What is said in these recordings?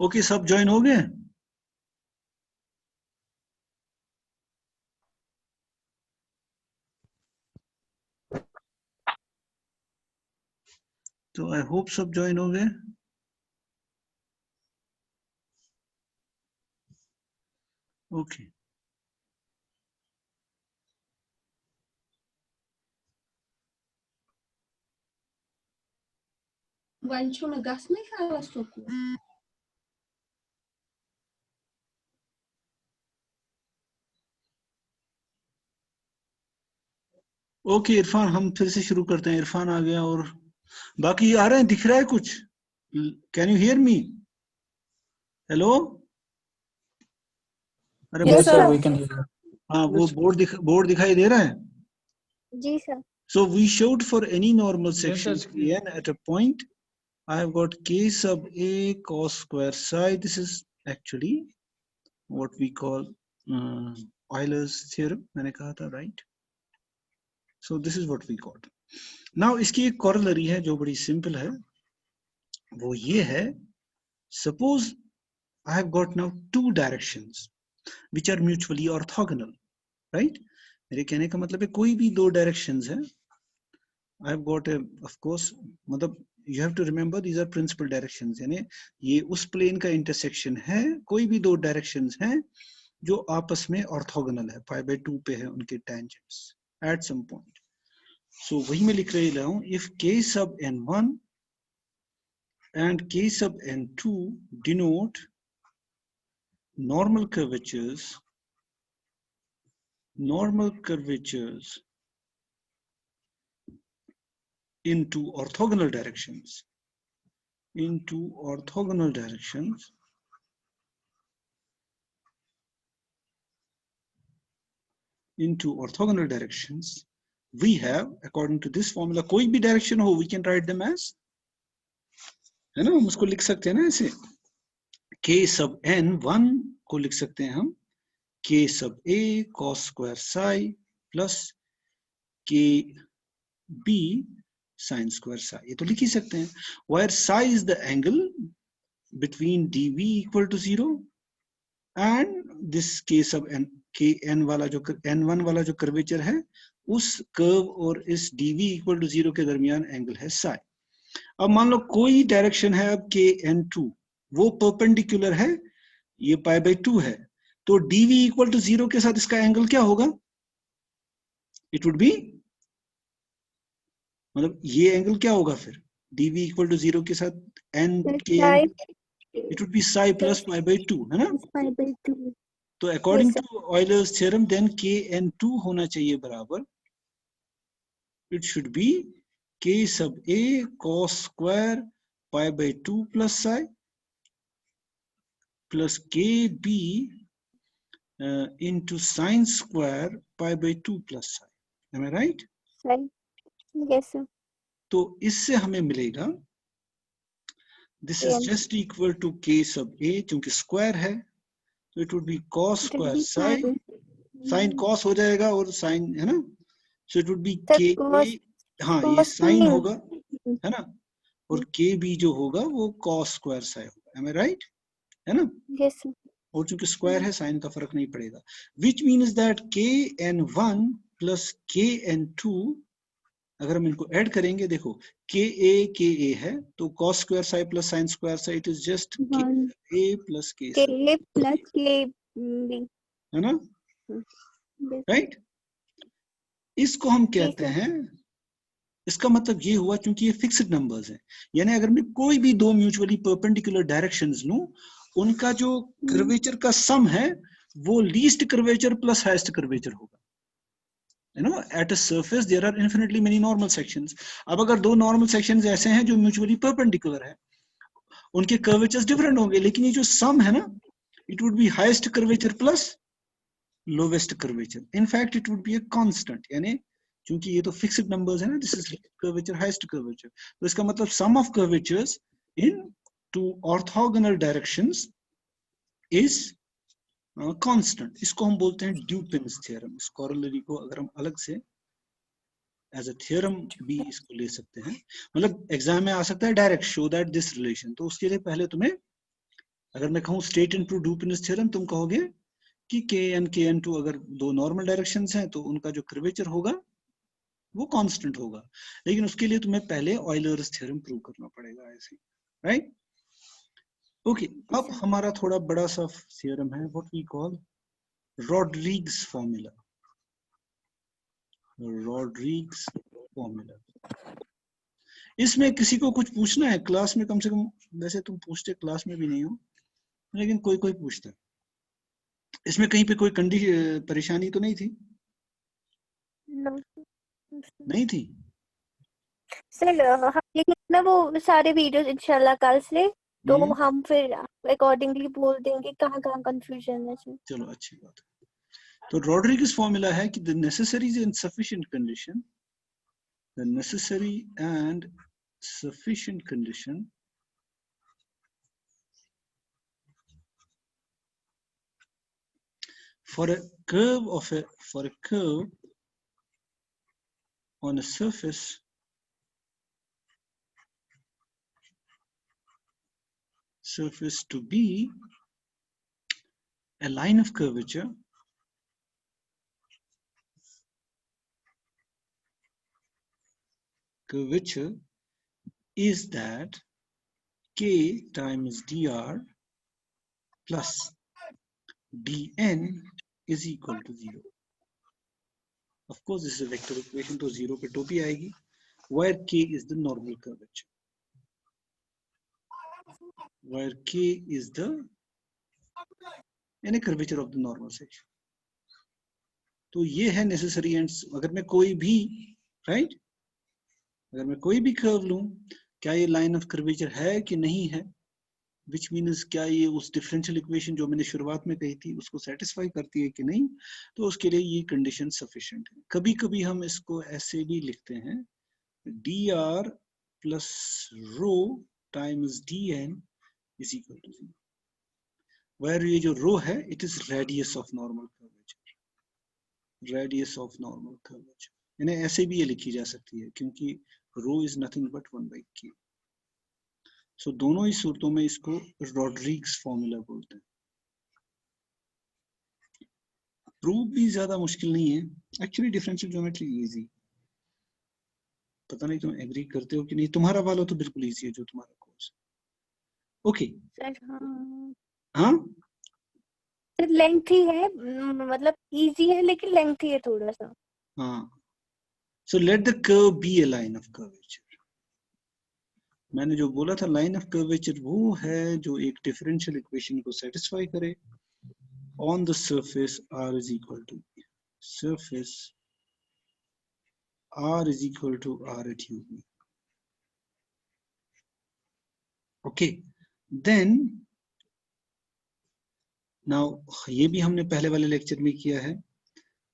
Okay, सब join हो गए? तो आई होप सब ज्वाइन हो गए। ओके, वंशु में गस नहीं खा सुकू। ओके इरफान, हम फिर से शुरू करते हैं। इरफान आ गया और बाकी आ रहे हैं, दिख रहा है कुछ? Can you hear me? Hello? अरे Yes, sir, बोल। we can hear. हाँ, वो बोर्ड दिखाई दे रहा है? जी sir. So we showed for any normal Yes, section sir. Kn at a point, I have got k sub a cos square psi. This is actually what we call Euler's theorem. मैंने कहा था, right? So this is what we got. Now इसकी एक corollary है जो बड़ी simple है, वो ये है, suppose I have got now two directions which are mutually orthogonal, right? मेरे कहने का मतलब है कोई भी दो directions है, I have got a, of course, मतलब you have to remember these are principal directions, यानी ये उस plane का intersection है, कोई भी दो directions हैं जो आपस में orthogonal है, pi by 2 पे है उनके tangents at some point. So वही मैं लिख रहा हूँ, if k sub n1 and k sub n2 denote normal curvatures into orthogonal directions, we have, according to this formula, कोई भी direction हो, we can write them as, है ना, हम उसको लिख सकते हैं ना ऐसे, k sub n1 को लिख सकते हैं हम k sub a cos square psi plus k b sin square psi, ये तो लिख ही सकते हैं, where psi is the angle between dv equal to 0 and this k sub n, k n वाला जो n1 वाला जो कर्वेचर है उस कर्व और इस dv equal to 0 के दरमियान एंगल है psi. अब मान लो कोई डायरेक्शन है अब k n2, वो परपेंडिकुलर है, ये पाई बाय 2 है, तो dv इक्वल टू 0 के साथ इसका एंगल क्या होगा? इट वुड बी, मतलब ये एंगल क्या होगा फिर dv इक्वल टू 0 के साथ n k n, it would be psi plus pi by 2, है ना? Pi by 2. तो according to Euler's theorem then kn2 होना चाहिए बराबर, it should be k sub a cos square pi by 2 plus psi plus kb into sin square pi by 2 plus psi. Am I right? Right. Yes sir. तो इससे हमें मिलेगा, this is just equal to k sub a, क्योंकि square है तो it would B cos square psi, sin cos हो जाएगा और sin, है ना, so it would be k a, हाँ ये sin होगा, है ना, और k b जो होगा वो cos square psi होगा. Am I right? है ना? Yes sir. और चूंकि स्क्वायर है साइन का फर्क नहीं पड़ेगा, which means that kn1 plus kn2, अगर हम इनको ऐड करेंगे, देखो ka है तो cos square psi plus sine square psi, it is just ka plus k plus kb, है ना, राइट? इसको हम कहते हैं, इसका मतलब ये हुआ क्योंकि ये फिक्स्ड नंबर्स हैं, यानी अगर मैं कोई भी दो म्यूचुअली परपेंडिकुलर डायरेक्शंस लूं, उनका जो कर्वेचर का सम है वो least curvature plus highest curvature होगा. You know, at a surface there are infinitely many normal sections. अब अगर दो normal sections ऐसे हैं जो mutually perpendicular है, उनके curvatures different होंगे, लेकिन ये जो sum है ना, it would be highest curvature plus lowest curvature. In fact, it would be a constant. यानी क्योंकि ये तो fixed numbers है ना, this is curvature, highest curvature. तो इसका मतलब sum of curvatures in two orthogonal directions is constant. इसको हम बोलते हैं Dupin's theorem. इस corollary को अगर हम अलग से एज अ थ्योरम भी इसको ले सकते हैं, मतलब एग्जाम में आ सकता है direct show that this relation, तो उसके लिए पहले तुम्हें अगर मैं कहूँ स्टेट एंड प्रूव डुपिनस थ्योरम, तुम कहोगे कि kn अगर दो नॉर्मल डायरेक्शंस हैं तो उनका जो कर्वेचर होगा वो कांस्टेंट होगा, लेकिन उसके लिए तुम्हें पहले ऑयलर्स थ्योरम प्रूव करना पड़ेगा ऐसे, राइट? ओके, अब हमारा थोड़ा बड़ा सा थ्योरम है, what we call Rodrigues formula. Rodrigues formula, इसमें किसी को कुछ पूछना है क्लास में? कम से कम, वैसे तुम पूछते क्लास में भी नहीं हो, लेकिन कोई कोई पूछता है। इसमें कहीं पे कोई परेशानी तो नहीं थी? नहीं थी सर हम लेकिन ना वो सारे वीडियोस इंशाल्लाह कल से, तो हम फिर अकॉर्डिंगली बोल देंगे कहाँ कहाँ कंफ्यूजन है सर। चलो अच्छी बात है। तो रॉड्रिग्स फॉर्मूला है कि the necessary and sufficient condition, the necessary and sufficient condition for a curve on a surface to be a line of curvature is that k times dr plus dn is equal to 0. Of course, this is a vector equation, तो 0 पे टोपी आएगी, where k is the normal curvature. Where k is the any curvature of the normal section. तो ये है necessary and अगर मैं कोई भी right, अगर मैं कोई भी कर्व लूं, क्या ये लाइन ऑफ कर्वेचर है कि नहीं है, विच मीन्स क्या ये उस डिफरेंशियल इक्वेशन जो मैंने शुरुआत में कही थी उसको सेटिस्फाई करती है कि नहीं, तो उसके लिए ये कंडीशन सफिशिएंट है। कभी कभी हम इसको ऐसे भी लिखते हैं, dr plus rho times dn is equal to 0, where ये जो रो है it is radius of normal curvature, radius of normal curvature, यानी ऐसे भी ये लिखी जा सकती है क्योंकि rho is nothing but 1/k। So दोनों ही सूरतों में इसको रॉड्रिग्स फॉर्मूला बोलते हैं। प्रूफ भी ज्यादा मुश्किल नहीं है एक्चुअली, डिफरेंशियल ज्योमेट्री इजी। पता नहीं तुम एग्री करते हो कि नहीं, तुम्हारा वाला तो बिल्कुल इजी है जो तुम्हारा कोर्स। ओके हाँ लेंथी है, मतलब इजी है लेकिन लेंथी है थोड़ा सा। हाँ, so let the curve be a line of curvature. मैंने जो बोला था लाइन ऑफ कर्वेचर वो है जो एक डिफरेंशियल इक्वेशन को सेटिस्फाई करे on the surface r is equal to surface r is equal to r at u. Okay, then now ये भी हमने पहले वाले लेक्चर में किया है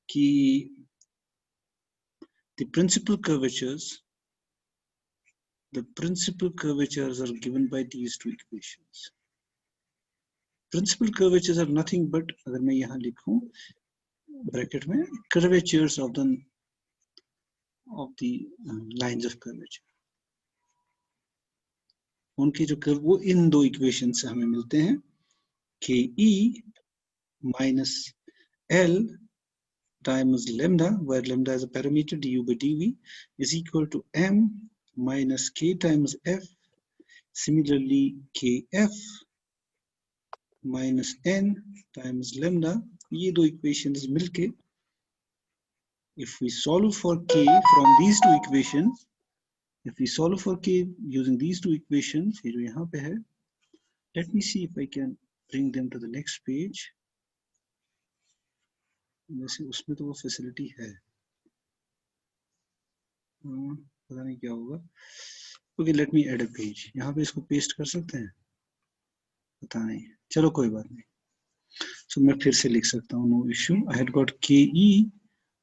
कि the principal curvatures are given by these two equations. Principal curvatures are nothing but, अगर मैं यहाँ लिखूं ब्रैकेट में, curvatures of the lines of curvature, उनके जो कर्व वो इन दो इक्वेशन से हमें मिलते हैं, ke minus l times lambda, where lambda is a parameter, du by dv is equal to m minus k times f. Similarly, kf minus n times lambda, ये दो equations मिलके, if we solve for k from these two equations, if we solve for k using these two equations, ये जो यहाँ पे है, let me see if I can bring them to the next page. वैसे उसमें तो वो फैसिलिटी है, पता नहीं क्या होगा। Okay, let me add a page, यहाँ पे इसको पेस्ट कर सकते हैं, पता नहीं, चलो कोई बात नहीं। सो मैं फिर से लिख सकता हूँ, no issue. I had got k e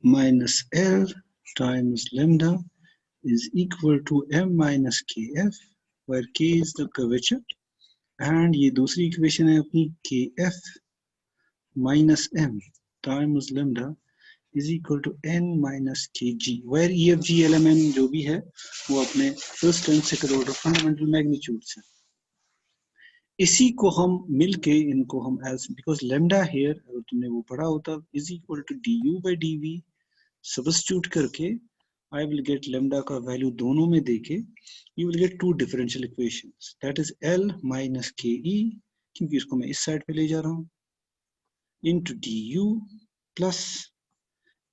minus l times lambda is equal to m minus kf, where k is the curvature, and ये दूसरी इक्वेशन है अपनी kf minus m times lambda is equal to n minus kg, where EF G LMN जो भी है वो अपने first and second order fundamental magnitudes हैं। इसी को हम मिलके इनको हम एज बिकॉज लेमडा हियर अगर तुमने वो पढ़ा होता is equal to du by dv substitute करके I will get lambda का वैल्यू दोनों में देके you will get two differential equations that is L minus KE क्योंकि इसको मैं इस साइड पे ले जा रहा हूँ into du plus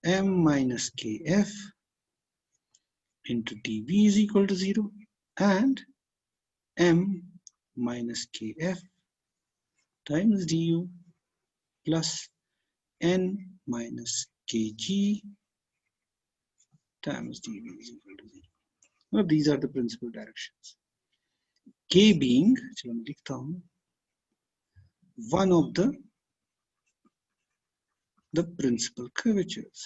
M minus KF into dV is equal to 0 and M minus KF times du plus N minus Kg times dV is equal to 0. Now these are the principal directions. K being, चलो मैं लिखता हूँ, one of the principal curvatures.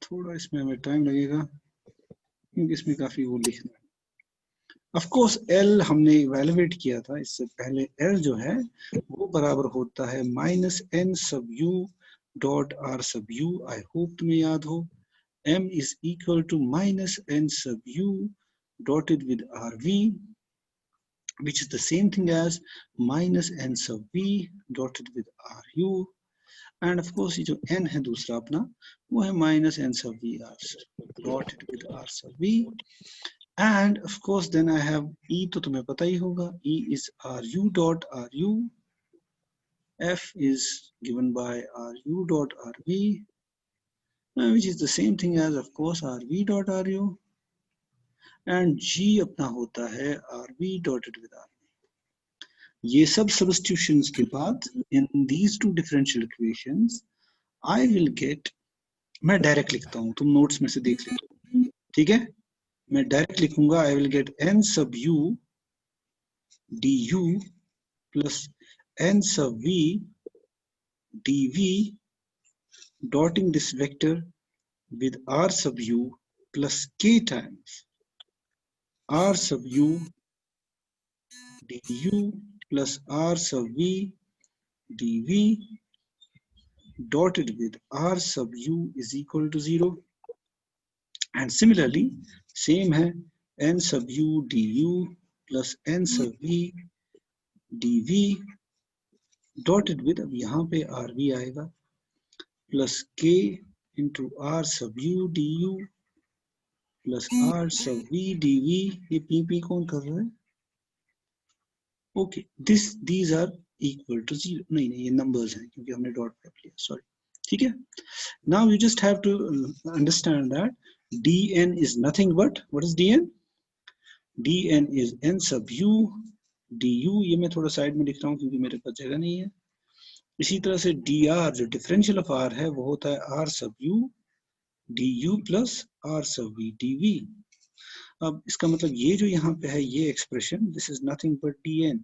थोड़ा इसमें हमें time लगेगा क्योंकि इसमें काफी वो लिखना है. Of course L हमने इवेलुएट किया था इससे पहले. L जो है वो बराबर होता है minus n sub u dot r sub u. I hope तुम्हें याद हो. M is equal to minus n sub u dotted with rv, which is the same thing as minus n sub v dotted with ru. And of course ये जो n है दूसरा अपना वो है minus n sub v r dotted with r sub v. And of course then I have E तो तुम्हें पता ही होगा. E is ru dot ru. F is given by ru dot rv, which is the same thing as of course rv dot ru. And G अपना होता है rv dotted with rv. ये सब substitutions के बाद in these two differential equations I will get, मैं direct लिखता हूँ, तुम नोट्स में से देख लेना, ठीक है. मैं डायरेक्ट लिखूंगा. I will get n sub u du plus n sub v dv dotting this vector with r sub u plus k times r sub u du plus r sub v dv dotted with r sub u is equal to 0. And similarly same है n sub u du plus n sub v dv dotted with, अब यहाँ पे rv आएगा, plus k into r sub u du plus r sub v dv. ये pp कौन कर रहा है? Okay, these are equal to 0. नहीं ये numbers हैं क्योंकि हमने dot कर लिया, sorry. ठीक है. Now you just have to understand that dn is nothing but, what is dn? dn is n sub u du. ये मैं थोड़ा साइड में लिख रहा हूँ क्योंकि मेरे पास जगह नहीं है. इसी तरह से dr जो डिफरेंशियल ऑफ r है वो होता है r sub u du plus r sub v dv. अब इसका मतलब ये जो यहाँ पे है ये expression this is nothing but dn,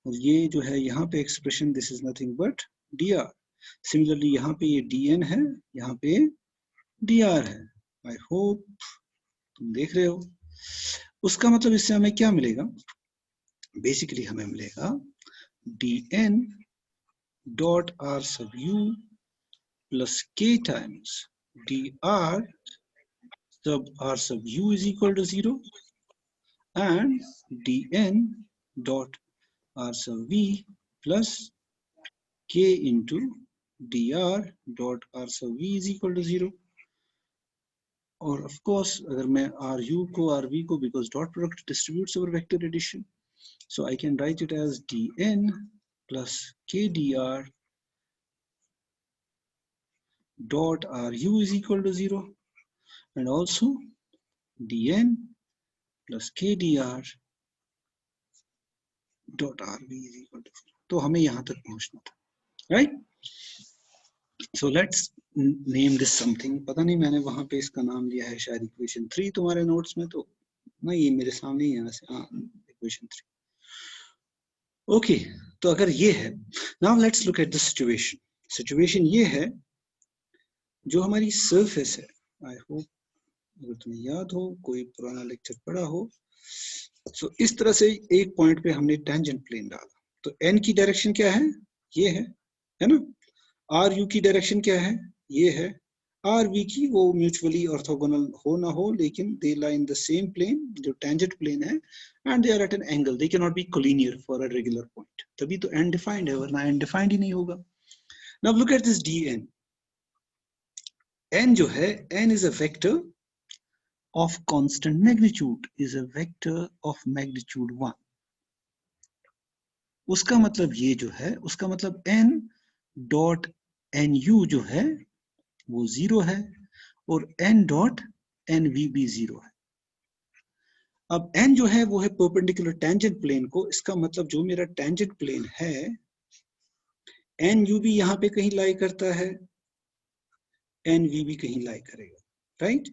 और ये जो है यहाँ पे expression this is nothing but dr. Similarly यहाँ पे ये dn है, यहाँ पे dr है. आई होप तुम देख रहे हो. उसका मतलब इससे हमें क्या मिलेगा? बेसिकली हमें मिलेगा dn dot r sub u plus k times dr sub r sub u is equal to 0 and dn dot r sub v plus k into dr dot r sub v is equal to 0. और of course अगर मैं ru को rv को, because dot product distributes over vector addition, so I can write it as dn plus k dr dot ru is equal to 0 and also dn plus k dr dot rv is equal to 0. तो हमें यहाँ तक पहुँचना था, right? So let's name this something. पता नहीं मैंने वहाँ पे इसका नाम लिया है शायद equation 3 तुम्हारे नोट्स में, तो ना ये मेरे सामने ही है वैसे. हाँ, equation 3. Okay, तो अगर ये है, now let's look at the situation. Situation ये है जो हमारी surface है. I hope अगर तुम्हें याद हो, कोई पुराना लेक्चर पढ़ा हो, so इस तरह से एक पॉइंट पे हमने टेंजेंट प्लेन डाला. तो n की डायरेक्शन क्या है? ये है ना. ru की डायरेक्शन क्या है? ये है. आर वी की वो म्यूचुअली ऑर्थोगोनल हो ना हो, लेकिन they lie in the same plane, जो टेंजेंट प्लेन है, and they are at an angle, they can not be collinear for a regular point. तभी तो एन डिफाइंड है, वरना एन डिफाइंड ही नहीं होगा। Now look at this D N. N जो है, N is a vector of constant magnitude, is a vector of magnitude 1। उसका मतलब ये जो है, उसका मतलब n डॉट एन यू जो है वो 0 है, और n डॉट एन वी भी 0 है। अब n जो है वो है परपेंडिकुलर टेंजेंट प्लेन को, इसका मतलब जो मेरा टेंजेंट प्लेन है, एन यू भी यहाँ पे कहीं लाई करता है, एन वी भी कहीं लाई करेगा, right?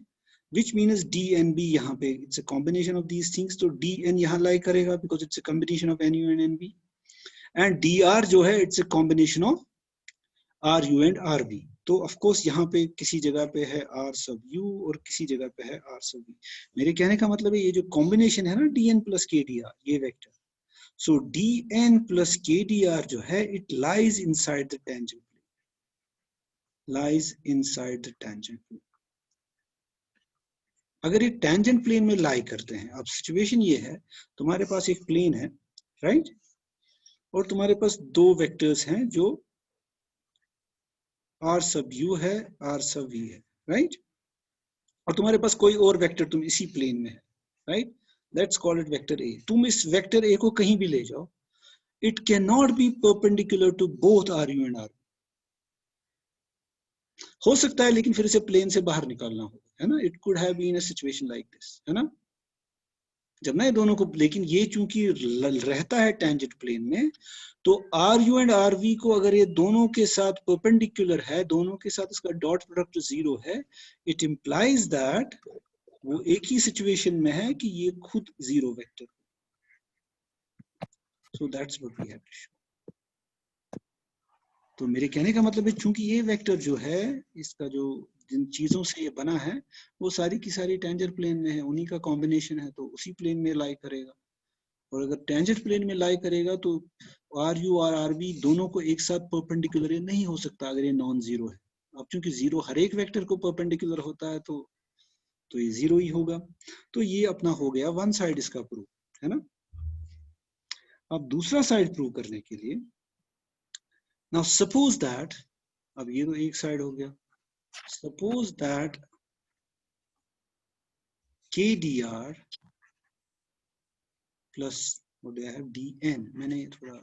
Which means D N be यहाँ पे it's a combination of these things, तो डी एन यहाँ लाई करेगा because it's a combination of N U and N B, and D R जो है it's a combination of R you and R B. तो of course यहाँ पे किसी जगह पे है आर सब यू और किसी जगह पे है आर सब बी। मेरे कहने का मतलब है ये जो कॉम्बिनेशन है ना D N plus K D R, ये vector, so D N plus K D R जो है it lies inside the tangent plane, lies inside the tangent plane. अगर ये टेंजेंट प्लेन में लाई करते हैं, अब सिचुएशन ये है, तुम्हारे पास एक प्लेन है, राइट, और तुम्हारे पास दो वेक्टर्स हैं जो आर सब यू है, आर सब वी है, राइट, और तुम्हारे पास कोई और वेक्टर तुम इसी प्लेन में है, right, let's call it vector A. तुम इस वेक्टर ए को कहीं भी ले जाओ, it can not be perpendicular to both r you and r. हो सकता है लेकिन फिर इसे प्लेन से बाहर निकालना होगा, है ना, it could have been a situation like this, है ना, जब ना ये दोनों को, लेकिन ये चूंकि रहता है टेंजेंट प्लेन में, तो R you and R V को अगर ये दोनों के साथ परपेंडिकुलर है, दोनों के साथ इसका डॉट प्रोडक्ट 0 है, इट इंप्लाइज दैट वो एक ही सिचुएशन में है कि ये खुद 0 vector. So that's what we have to show. तो मेरे कहने का मतलब है चूंकि ये वेक्टर जो है, इसका जो जिन चीजों से ये बना है वो सारी की सारी टेंजेंट प्लेन में है, उन्हीं का कॉम्बिनेशन है, तो उसी प्लेन में लाई करेगा। और अगर टेंजेंट प्लेन में लाई करेगा तो आर यू और आर बी दोनों को एक साथ परपेंडिकुलर नहीं हो सकता अगर ये नॉन जीरो है। अब चूंकि जीरो हर एक वेक्टर को परपेंडिकुलर होता है तो ये जीरो ही होगा। तो ये अपना हो गया वन साइड इसका प्रूफ, है ना। अब दूसरा साइड प्रूव करने के लिए, नाउ सपोज दैट, अब ये तो एक साइड हो गया, सपोज दैट के D are plus what do I have dn, मैंने थोड़ा,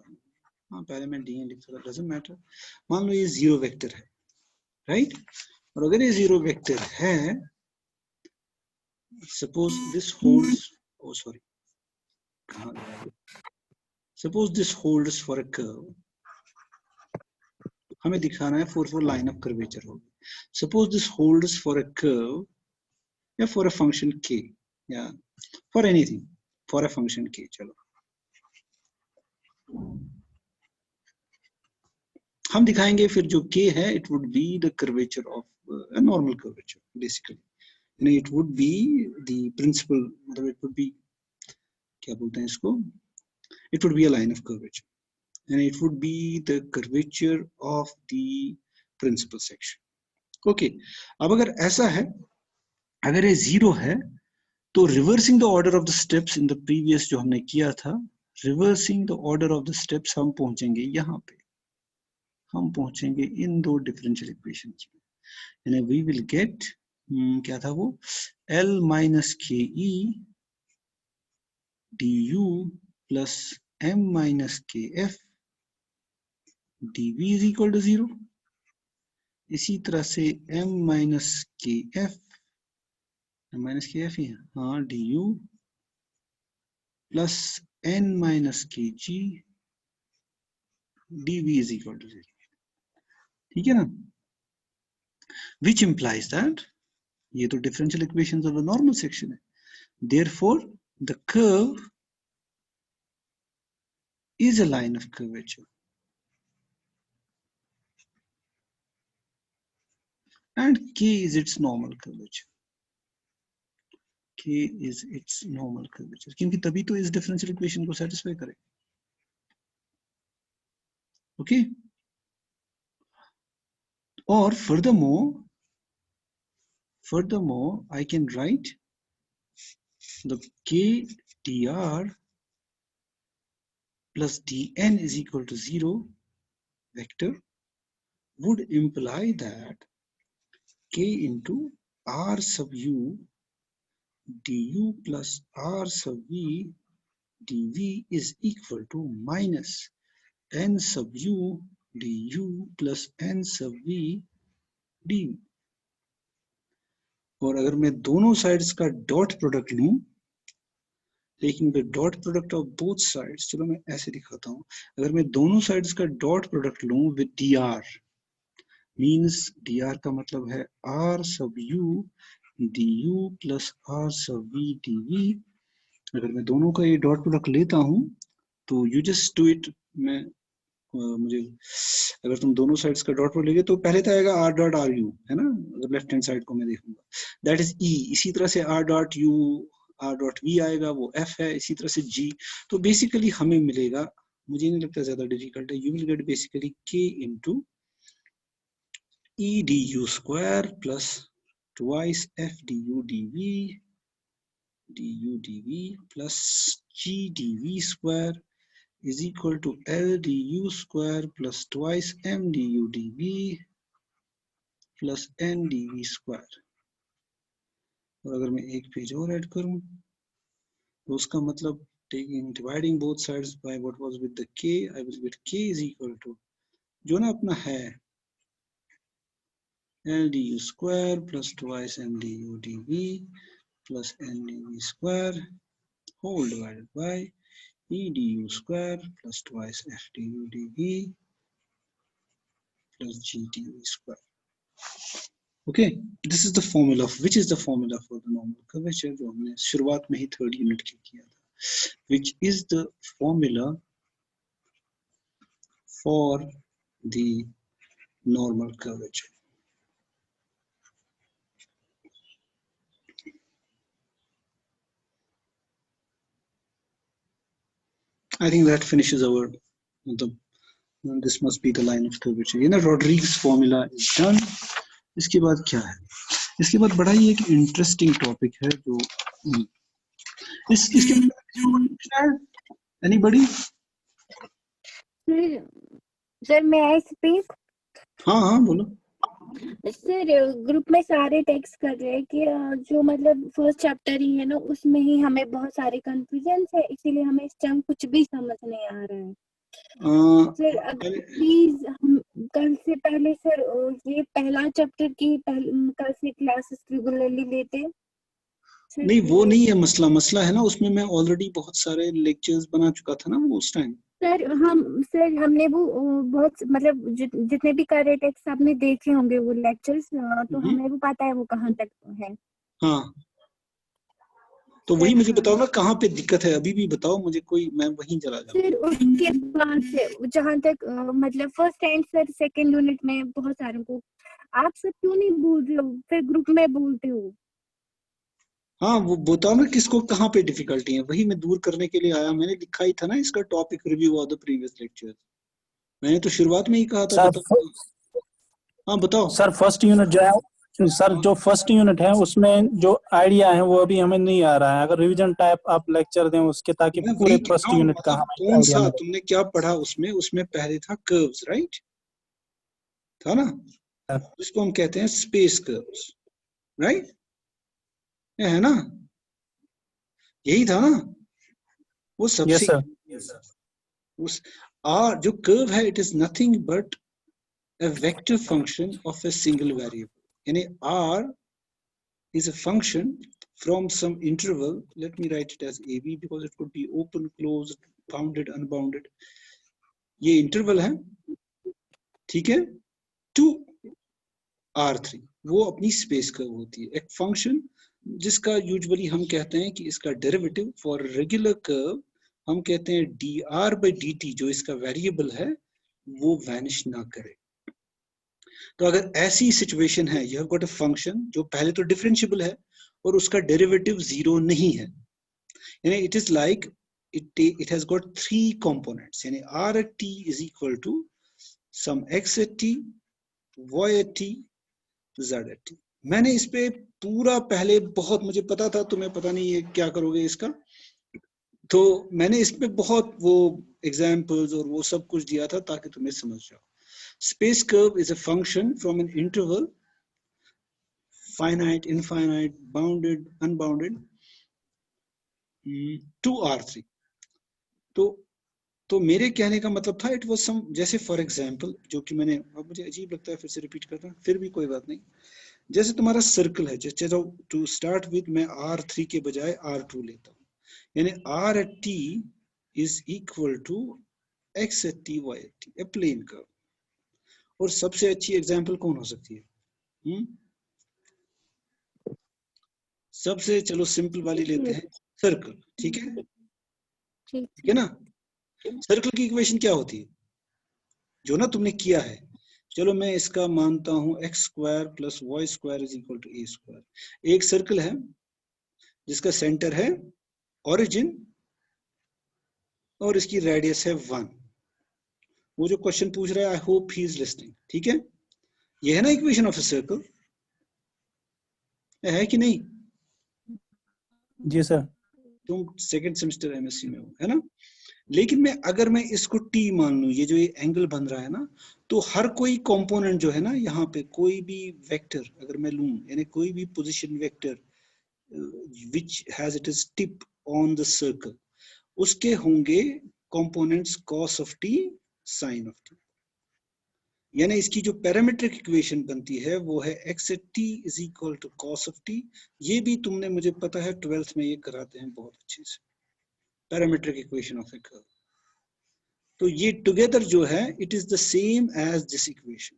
हाँ पहले मैं dn लिखता था, डजंट मैटर। मान लो ये जीरो वेक्टर है, राइट, और अगर ये जीरो वेक्टर है, suppose this holds, oh sorry, कहाँ गया, suppose this holds for a curve, हमें दिखाना है फॉर लाइन ऑफ कर्वेचर होगी, suppose this holds for a curve या फॉर अ फंक्शन k या for anything, for a function k, चलो हम दिखाएंगे फिर जो k है it would be the curvature of a normal curvature basically, यानी it would be the principal, मतलब it would be, क्या बोलते हैं इसको, it would be a line of curvature and it would be the curvature of the principal section. Okay, अब अगर ऐसा है, अगर ये जीरो है, तो reversing the order of the steps in the previous जो हमने किया था, reversing the order of the steps, हम पहुंचेंगे यहाँ पे, हम पहुंचेंगे इन दो डिफरेंशियल इक्वेशंस में, यानी वी विल गेट, क्या था वो, L minus k e d u plus M minus k f d v is equal to 0। इसी तरह से M minus k f, minus k f ही है, हाँ, d u plus N minus k g d v is equal to 0, ठीक है ना, which implies that, ये तो differential equations of the normal section है, therefore the curve is a line of curvature and k is its normal curvature, k is its normal curvature, क्योंकि तभी तो इस डिफरेंशियल इक्वेशन को सेटिस्फाई करे। Okay, और furthermore Furthermore, I can write the k dr plus dn is equal to 0 vector would imply that k into r sub u du plus r sub v dv is equal to minus n sub u du plus n sub v dv. और अगर मैं दोनों sides का dot product लूं, taking the dot product of both sides, चलो मैं ऐसे दिखाता हूं, अगर मैं दोनों साइड्स का डॉट प्रोडक्ट लूं विद dr, मींस dr का मतलब है r सब u du प्लस r सब v dv, अगर मैं दोनों का ये डॉट प्रोडक्ट लेता हूं तो यू जस्ट डू इट, मैं मुझे अगर तुम दोनों साइड्स का डॉट प्रोडक्ट लेंगे तो पहले तो आएगा r डॉट r u, है ना, अगर लेफ्ट हैंड साइड को मैं देखूंगा, दैट इज e, इसी तरह से r dot u r dot v आएगा, वो f है, इसी तरह से g, तो बेसिकली हमें मिलेगा, मुझे नहीं लगता ज्यादा डिफिकल्ट है, you will get basically k into e du square plus twice f du dv plus g dv square is equal to L du square plus twice m du dv plus n dv square. और अगर मैं एक page और add करूं तो उसका मतलब dividing both sides by what was with the k, I will get k is equal to जो ना अपना है L du square plus twice m du dv plus n dv square whole divided by e du square plus twice f du dv plus g dv square. Okay, this is the formula. Which is the formula for the normal curvature? जो हमने शुरुआत में ही third unit के किया था. Which is the formula for the normal curvature? I think that finishes our. This must be the line of curvature. ये ना Rodrigues formula is done. इसके बाद क्या है? इसके बाद बड़ा ही एक इंटरेस्टिंग टॉपिक है जो इसके एनीबॉडी? सर मैं आई स्पीक? हाँ बोलो सर। ग्रुप में सारे टेक्स्ट कर रहे हैं कि जो मतलब फर्स्ट चैप्टर ही है ना उसमें ही हमें बहुत सारे कंफ्यूजन है, इसीलिए हमें इस टाइम कुछ भी समझ नहीं आ रहा है। सर अगर प्लीज हम कल से पहले सर ये पहला चैप्टर की कल से क्लासेस रेगुलरली लेते। नहीं वो नहीं है मसला, मसला है ना उसमें मैं ऑलरेडी बहुत सारे लेक्चर्स बना चुका था ना वो उस टाइम। सर हमने वो बहुत मतलब जितने भी करे टेक्स्ट आपने देखे होंगे वो लेक्चर्स, तो हमें वो पता है वो कहाँ तक है। हाँ तो वही मुझे बताओ ना कहाँ पे दिक्कत है, अभी भी बताओ मुझे, कोई मैं वहीं चला जाऊँ। फिर उसके बाद से जहाँ तक मतलब first and sir second unit में बहुत सारों को आप सब क्यों नहीं बोल रहे हो, फिर ग्रुप में बोलते हो। हाँ वो बताओ ना किसको कहाँ पे डिफिकल्टी है, वही मैं दूर करने के लिए आया। मैंने लिखा ही था ना इसका topic review of the previous lecture, मैंने तो शुरुआत में ही कहा था। हाँ बताओ सर। फर्स्ट यूनिट जो है सर, जो फर्स्ट यूनिट है उसमें जो आइडिया है वो अभी हमें नहीं आ रहा है, अगर रिवीजन टाइप आप लेक्चर दें उसके, ताकि पूरे फर्स्ट यूनिट का कौन सा तुमने क्या पढ़ा उसमें? उसमें पहले था कर्व्स, राइट था ना, जिसको हम कहते हैं स्पेस कर्व्स, राइट है ना, यही था ना वो सबसे। उस जो कर्व है it is nothing but a vector function of a single variable. Yani R is a function from some interval. Let me write it as AB because it could be open, closed, bounded, unbounded. ये interval है, ठीक है, to R3. वो अपनी space curve होती है, एक function जिसका usually हम कहते हैं कि इसका derivative for regular curve हम कहते हैं dr by dt, जो इसका variable है वो vanish ना करे। तो अगर ऐसी सिचुएशन है, you have got a function जो पहले तो डिफरेंशिएबल है और उसका डेरिवेटिव जीरो नहीं है, यानी it is like it has got three components, यानी r at t is equal to some x at t, y at t, z at t, मैंने इस पे पूरा पहले बहुत, मुझे पता था तुम्हें पता नहीं है क्या करोगे इसका, तो मैंने इस पे बहुत वो एग्जाम्पल्स और वो सब कुछ दिया था ताकि तुम्हें समझ जाओ. Space curve is a function from an interval, finite, infinite, bounded, unbounded, to R3. तो मेरे कहने का मतलब था, इट वाज सम, जैसे फॉर एग्जांपल, जो कि मैंने, अब मुझे अजीब लगता है फिर से रिपीट करना, फिर भी कोई बात नहीं. जैसे तुम्हारा सर्कल है, जैसे टू स्टार्ट विद मैं R3 के बजाय R2 लेता हूँ, यानी R at t is equal to x at t, y at t, a plane curve. और सबसे अच्छी एग्जांपल कौन हो सकती है? सबसे चलो सिंपल वाली लेते हैं, सर्कल. ठीक है, ठीक है ना. सर्कल की इक्वेशन क्या होती है, जो ना तुमने किया है. चलो मैं इसका मानता हूं X square plus Y square is equal to A square. एक सर्कल है जिसका सेंटर है ओरिजिन और इसकी रेडियस है 1. वो जो क्वेश्चन पूछ रहा है, I hope he is listening. ठीक है, ये है ना इक्वेशन ऑफ ए सर्कल, है कि नहीं? जी सर. तुम सेकंड सेमेस्टर एमएससी में हो, है ना. लेकिन अगर मैं इसको t मान लूं, ये जो ये एंगल बन रहा है ना, तो हर कोई कंपोनेंट जो है ना, यहाँ पे कोई भी वेक्टर अगर मैं लूं, यानी कोई भी position vector which has it is tip on the circle, उसके होंगे components cos of t, sin of t. यानी इसकी जो पैरामीट्रिक इक्वेशन बनती है वो है x at t is equal to cos of t. ये भी तुमने, मुझे पता है 12th में ये कराते हैं बहुत अच्छे से, parametric equation of a curve. तो ये टुगेदर जो है, it is the same as this equation.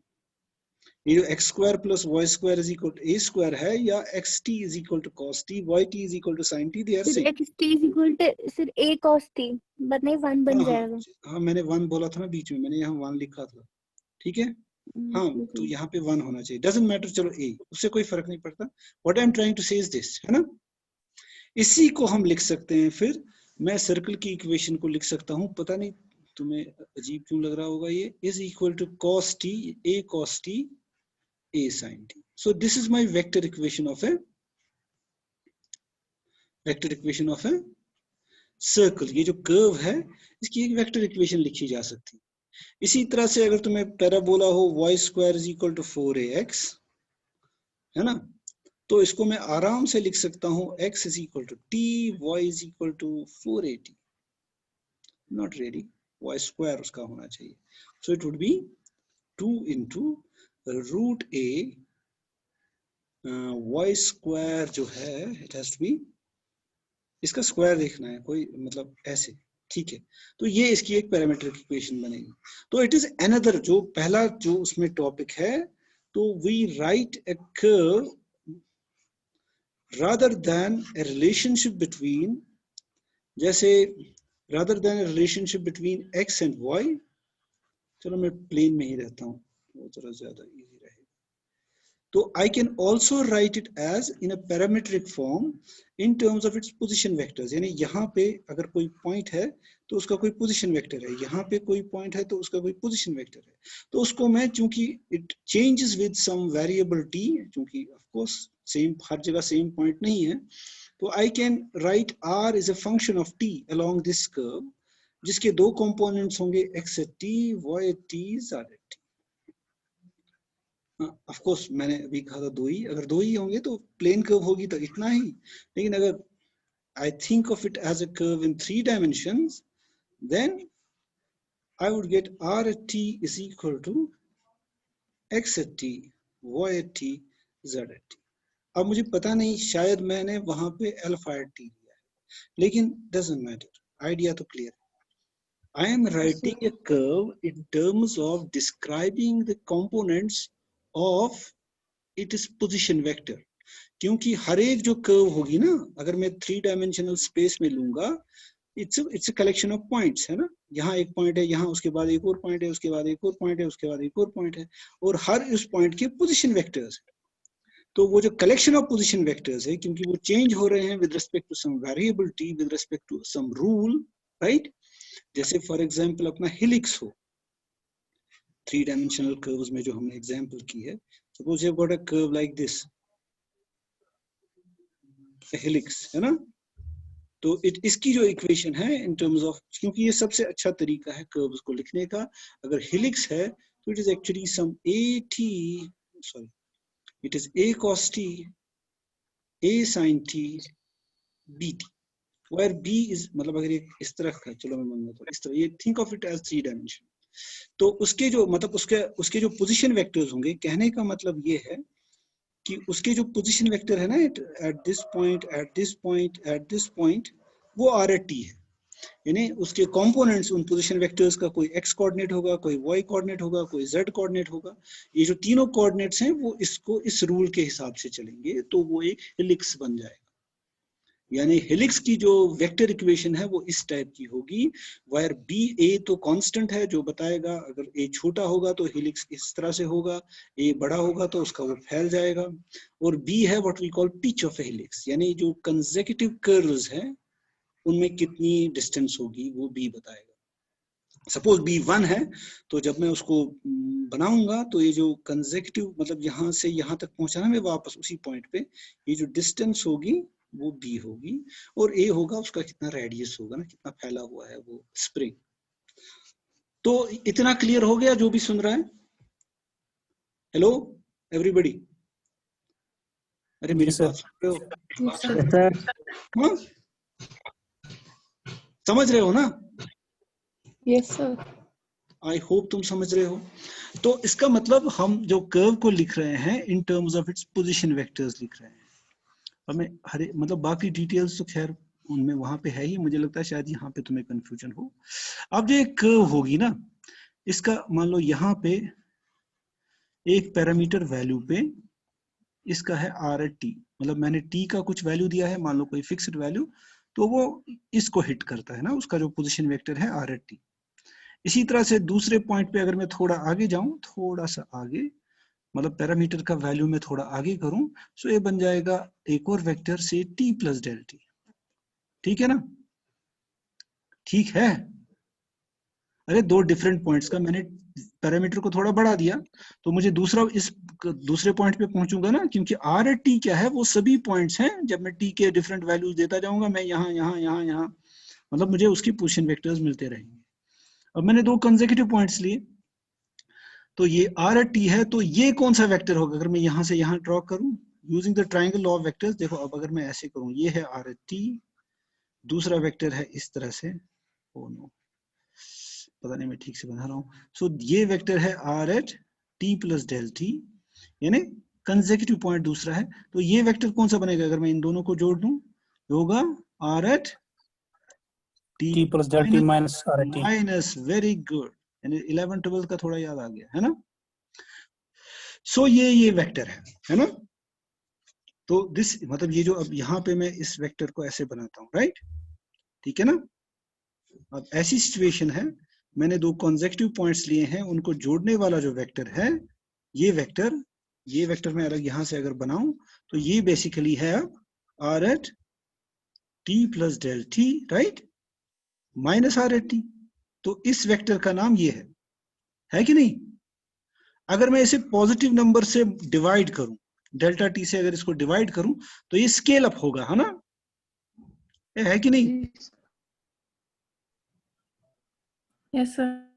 ये जो x square plus Y square is equal to a square है, या xt is equal to cos t, yt is equal to sin t, they are same. xt is equal to सिर्फ a cos t, but नहीं 1 बन जाएगा. हाँ, मैंने 1 बोला था ना बीच में, मैंने यहाँ 1 लिखा था. ठीक है, हाँ, तो यहाँ पे 1 होना चाहिए. डजंट मैटर, चलो a, उससे कोई फर्क नहीं पड़ता. What I am trying to say is this, है ना. इसी को हम लिख सकते हैं, फिर मैं सर्कल की इक्वेशन को लिख सकता हूँ, पता नहीं तुम्हें अजीब क्यों लग रहा होगा, ये is equal to cos t, a cos t, a sin t. So this is my vector equation of a circle. ये जो कर्व है, इसकी एक वेक्टर इक्वेशन लिखी जा सकती है. इसी तरह से अगर तुम्हें पैराबोला हो y square is equal to 4ax, है ना, तो इसको मैं आराम से लिख सकता हूं x is equal to t, y is equal to 4at. Not really, y square उसका होना चाहिए. So it would be 2 into root a y स्क्वायर जो है, इट हैज टू बी, इसका स्क्वायर देखना है, कोई मतलब ऐसे. ठीक है, तो ये इसकी एक पैरामीट्रिक इक्वेशन बनेगी. तो इट इज अनदर, जो पहला जो उसमें टॉपिक है, तो we write a curve rather than a relationship between, जैसे rather than a relationship between x and y. चलो मैं प्लेन में ही रहता हूँ, वो थोड़ा ज्यादा इजी रहेगा. तो I can also write it as in a parametric form in terms of its position vectors. यानी यहाँ पे अगर कोई पॉइंट है तो उसका कोई पोजीशन वेक्टर है, यहाँ पे कोई पॉइंट है तो उसका कोई पोजीशन वेक्टर है. तो उसको मैं, चूंकि it changes with some variable t, चूंकि ऑफ कोर्स सेम हर जगह सेम पॉइंट नहीं है, तो I can write r is a function of t along this curve, जिसके दो कंपोनेंट्स होंगे x at t, y at t, z at t. Of course मैंने अभी कहा था दो ही, अगर दो ही होंगे तो प्लेन कर्व होगी तो इतना ही. लेकिन अगर I think of it as a curve in 3 dimensions, then I would get r at t is equal to x at t, y at t, z at t. अब मुझे पता नहीं, शायद मैंने वहां पे अल्फा एट t लिया है, लेकिन doesn't matter, आइडिया तो क्लियर है. I am writing a curve in terms of describing the components of its position vector. क्योंकि हर एक जो कर्व होगी ना, अगर मैं 3 dimensional स्पेस में लूंगा, it's a collection of points, है ना. यहाँ एक पॉइंट है, यहाँ उसके बाद एक और पॉइंट है, उसके बाद एक और पॉइंट है, उसके बाद एक और पॉइंट है, और हर उस पॉइंट के पोजीशन वेक्टर्स है. तो वो जो कलेक्शन ऑफ पोजीशन वेक्टर्स है, क्योंकि वो चेंज हो रहे हैं with respect to some variable t, with respect to some rule, right. जैसे फॉर एग्जांपल अपना हेलिक्स हो, 3 dimensional curves में जो हमने एग्जांपल की है, suppose you've got a curve like this, helix, है ना। तो इसकी जो इक्वेशन है इन टर्म्स ऑफ, क्योंकि ये सबसे अच्छा तरीका है कर्व्स को लिखने का, अगर हेलिक्स है तो it is actually some it is a cos t, a sin t, bt, where b is, मतलब अगर ये इस तरह का, चलो मैं मानूंगा तो इस तरह, ये think of it as 3 dimension. तो उसके जो मतलब उसके जो पोजीशन वेक्टर्स होंगे, कहने का मतलब ये है कि उसके जो पोजीशन वेक्टर है ना, at this point, at this point, at this point, वो आर एट टी है। यानी उसके कंपोनेंट्स, उन पोजीशन वेक्टर्स का कोई एक्स कोऑर्डिनेट होगा, कोई वाई कोऑर्डिनेट होगा, कोई जेड कोऑर्डिनेट होगा। ये जो तीनों कोऑर्डिनेट्स हैं वो इसको इस रूल के हिसाब से चलेंगे, तो वो एक हेलिक्स बन जाएगा। यानी हेलिक्स की जो वेक्टर इक्वेशन है वो इस टाइप की होगी, वायर बी, ए तो कांस्टेंट है जो बताएगा, अगर ए छोटा होगा तो हेलिक्स इस तरह से होगा, ए बड़ा होगा तो उसका वो फैल जाएगा, और बी है what we call pitch of helix, यानी जो कंसेक्यूटिव कर्व्स है उनमें कितनी डिस्टेंस होगी वो बी बताएगा। सपोज बी 1 है, तो जब मैं उसको बनाऊंगा तो ये जो कंसेक्यूटिव, मतलब यहां से यहां तक पहुंचाना मैं वापस उसी पॉइंट पे, ये जो डिस्टेंस होगी वो बी होगी, और ए होगा उसका कितना रेडियस होगा ना, कितना फैला हुआ है वो स्प्रिंग। तो इतना क्लियर हो गया जो भी सुन रहा है? हेलो एवरीबॉडी, अरे मेरी बात सुन रहे हो? हाँ, समझ रहे हो ना? Yes sir. आई होप तुम समझ रहे हो। तो इसका मतलब हम जो कर्व को लिख रहे हैं in terms of its position vectors लिख रहे हैं। हमें हरे मतलब बाकी डिटेल्स तो खैर उनमें वहां पे है ही, मुझे लगता है शायद यहाँ पे तुम्हें कंफ्यूजन हो। अब जो एक कर्व होगी ना, इसका मान लो यहाँ पे एक पैरामीटर वैल्यू पे इसका है आर एट टी, मतलब मैंने टी का कुछ वैल्यू दिया है, मान लो कोई फिक्स्ड वैल्यू, तो वो इसको हिट करता है ना, उसका जो पोजीशन वेक्टर है आर एट टी। इसी तरह से दूसरे पॉइंट पे अगर मैं थोड़ा आगे जाऊं, थोड़ा सा आगे, मतलब पैरामीटर का वैल्यू में थोड़ा आगे करूं, सो ये बन जाएगा एक और वेक्टर से t प्लस डेल टी। ठीक है ना? ठीक है? अरे दो डिफरेंट पॉइंट्स का मैंने पैरामीटर को थोड़ा बढ़ा दिया, तो मुझे दूसरे पॉइंट पे पहुंचूंगा ना, क्योंकि आर एट टी क्या है, वो सभी पॉइंट्स हैं। जब मैं टी के डिफरेंट वैल्यूज देता जाऊंगा, मैं यहाँ, मतलब मुझे उसकी पोजीशन वेक्टर्स मिलते रहेंगे। अब मैंने दो कंसेक्यूटिव पॉइंट्स लिए, तो ये आर एट टी है, तो ये कौन सा वेक्टर होगा? अगर मैं यहाँ से यहाँ ड्रॉ करूं using the triangle law of vectors, देखो अब अगर मैं ऐसे करूं, ये है आर एट टी, दूसरा वेक्टर है इस तरह से, ओ नो पता नहीं मैं ठीक से बना रहा हूँ। सो ये वेक्टर है R at T plus del T, यानी कंसेक्यूटिव पॉइंट दूसरा है। तो ये वेक्टर कौन सा बनेगा अगर मैं इन दोनों को जोड़ दूं? होगा R at T plus del T minus R at T. Minus, very good, यानी 11 12 का थोड़ा याद आ गया है ना। सो ये वेक्टर है ना। तो दिस मतलब ये जो अब यहाँ पे मैं इस वेक्टर को ऐसे बनाता हूँ, राइट? ठीक है ना। अब ऐसी सिचुएशन है, मैंने दो कॉन्सेक्यूटिव पॉइंट्स लिए हैं, उनको जोड़ने वाला जो वेक्टर है, ये वेक्टर मैं अलग यहाँ से अगर बनाऊं, तो ये बेसिकली है R at T plus del T, right, minus R at T. तो इस वेक्टर का नाम ये है कि नहीं? अगर मैं इसे पॉजिटिव नंबर से डिवाइड करूं, डेल्टा टी से अगर इसको डिवाइड करूं, तो ये स्केल अप होगा, है ना? है कि नहीं? Yes sir.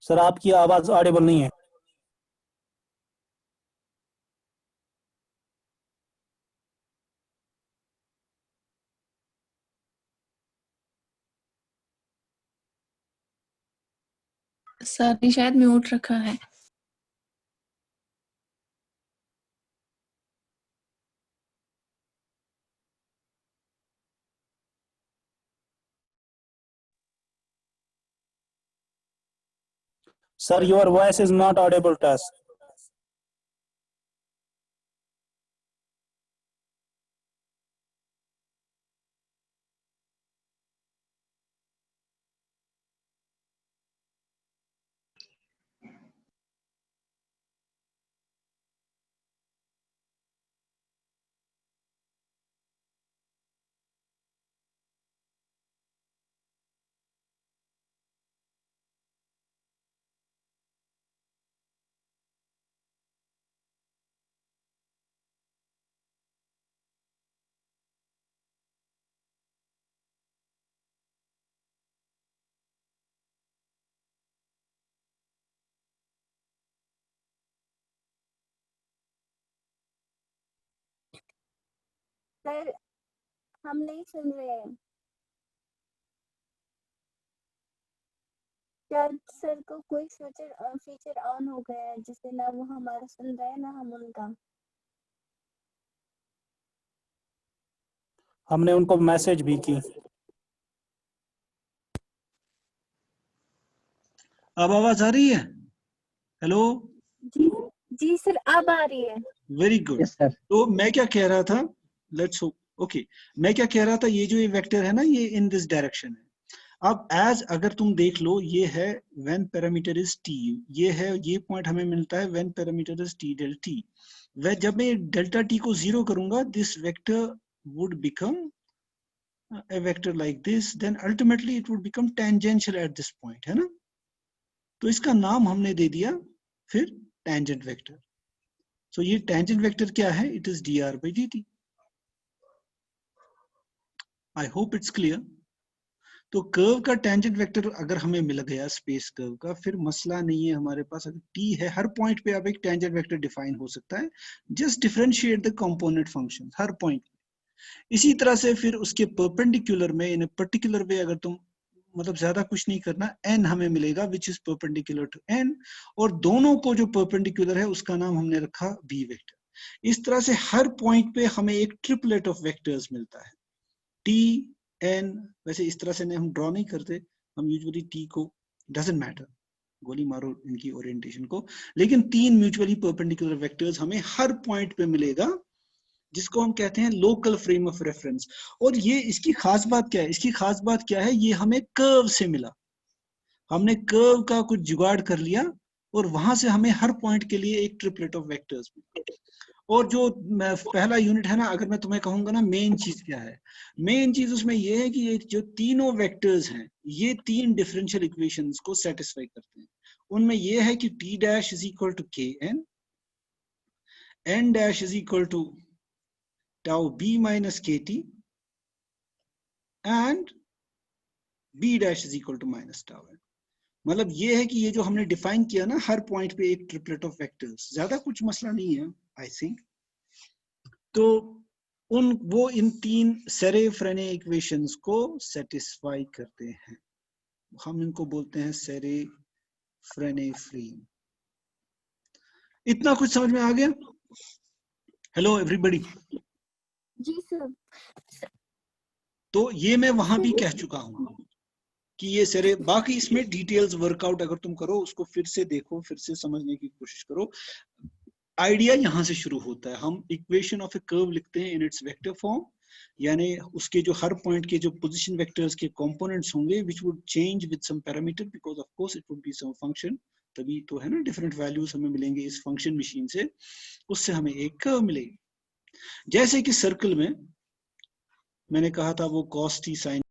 सर आपकी आवाज ऑडिबल नहीं है। सर ने शायद म्यूट रखा है। Sir, your voice is not audible to us. Sir हम नहीं सुन रहे हैं। क्या सर को कोई फीचर ऑन हो गया है जिससे ना वो हमारा सुन रहे हैं ना हम उनका? हमने उनको मैसेज भी की। अब आवाज आ रही है? हेलो, जी जी सर अब आ रही है। Very good. Yes sir. तो मैं क्या कह रहा था, लेट्स ओके, मैं क्या कह रहा था, ये जो ये वेक्टर है ना, ये इन दिस डायरेक्शन है। अब एज अगर तुम देख लो, ये है व्हेन पैरामीटर इज टी, ये है, ये पॉइंट हमें मिलता है when parameter is T delta T. वह जब मैं डेल्टा टी को 0 करूंगा, this vector would become a vector like this, then ultimately it would become tangential at this point, है ना? तो इसका नाम हमने दे दिया फिर tangent vector. So ये tangent vector क्या है? It is dr by dt. I hope it's clear. तो कर्व का टेंजेंट वेक्टर अगर हमें मिल गया स्पेस कर्व का, फिर मसला नहीं है हमारे पास। अगर टी है, हर पॉइंट पे अब एक टेंजेंट वेक्टर डिफाइन हो सकता है। Just differentiate the component functions her point. इसी तरह से फिर उसके परपेंडिकुलर में इन पर्टिकुलर वे अगर तुम मतलब ज्यादा कुछ नहीं करना, n हमें मिलेगा which is perpendicular to n, और दोनों को जो परपेंडिकुलर है उसका नाम हमने रखा v वेक्टर। इस तरह से हर पॉइंट पे हमें एक ट्रिपलेट ऑफ वेक्टर्स मिलता है, t n। वैसे इस तरह से हम ड्रॉ नहीं करते, हम यूजुअली t को, डजंट मैटर, गोली मारो इनकी ओरिएंटेशन को, लेकिन 3 म्यूचुअली परपेंडिकुलर वेक्टर्स हमें हर पॉइंट पे मिलेगा, जिसको हम कहते हैं लोकल फ्रेम ऑफ रेफरेंस। और ये इसकी खास बात क्या है? इसकी खास बात क्या है? ये हमें कर्व से मिला, हमने कर्व का कुछ जुगाड़ कर लिया और वहां से हमें हर पॉइंट के लिए एक ट्रिपलेट ऑफ वेक्टर्स मिला। और जो पहला यूनिट है ना, अगर मैं तुम्हें कहूंगा ना मेन चीज क्या है, मेन चीज उसमें ये है कि ये जो तीनों वेक्टर्स हैं, ये 3 डिफरेंशियल इक्वेशंस को सेटिस्फाई करते हैं। उनमें ये है कि t dash is equal to k n dash is equal to tau b minus kt and b dash is equal to minus tau n। मतलब ये है कि ये जो हमने डिफाइन किया ना, हर पॉइंट पे एक ट्रिपलेट ऑफ वेक्टर्स, ज्यादा कुछ मसला नहीं है आई थिंक। तो वो इन 3 सेरे-फ्रेने इक्वेशंस को सेटिस्फाई करते हैं, हम इनको बोलते हैं सेरे-फ्रेने फ्रेम। इतना कुछ समझ में आ गया? Hello everybody. जी सर। तो ये मैं वहां भी कह चुका हूं कि ये सारे, बाकी इसमें डिटेल्स वर्कआउट अगर तुम करो, उसको फिर से देखो, फिर से समझने की कोशिश करो। आइडिया यहां से शुरू होता है। हम इक्वेशन ऑफ ए कर्व लिखते हैं इन इट्स वेक्टर फॉर्म, यानी उसके जो हर पॉइंट के जो पोजीशन वेक्टर्स के कंपोनेंट्स होंगे which would change with some parameter, because of course it would be some function, तभी तो है ना डिफरेंट वैल्यूज हमें मिलेंगे इस फंक्शन मशीन से, उससे हमें एक कर्व मिलेगी। जैसे कि सर्कल में मैंने कहा था वो cos t sin